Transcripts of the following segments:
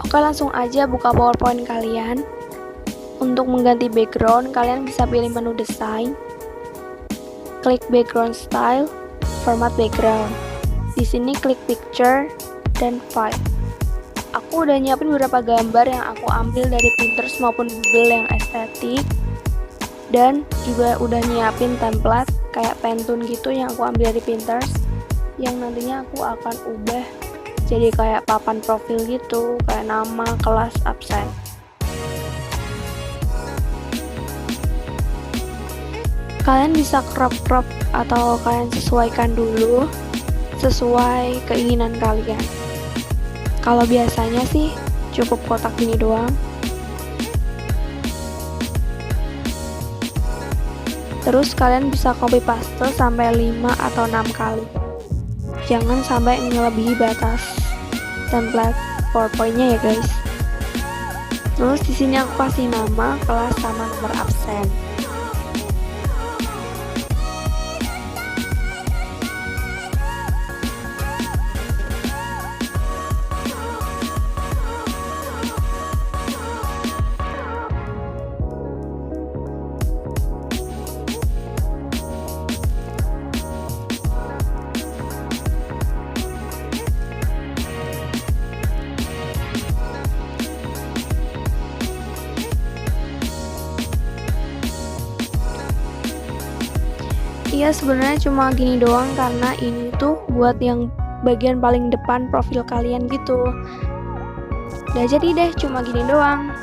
Oke, langsung aja buka PowerPoint kalian. Untuk mengganti background, kalian bisa pilih menu desain, klik background style, format background. Di sini klik picture dan file. Aku udah nyiapin beberapa gambar yang aku ambil dari Pinterest maupun Google yang estetik, dan juga udah nyiapin template kayak Pantone gitu yang aku ambil dari Pinterest, yang nantinya aku akan ubah jadi kayak papan profil gitu, kayak nama, kelas, absen. Kalian bisa crop atau kalian sesuaikan dulu sesuai keinginan kalian. Kalau biasanya sih cukup kotak gini doang. Terus kalian bisa copy paste sampai 5 atau 6 kali. Jangan sampai melebihi batas template PowerPoint-nya ya guys. Terus di sini aku kasih nama, kelas sama nomor absen. Iya, sebenarnya cuma gini doang karena ini tuh buat yang bagian paling depan profil kalian gitu. Udah jadi deh, cuma gini doang.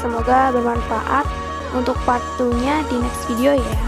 Semoga bermanfaat. Untuk part 2-nya di next video ya.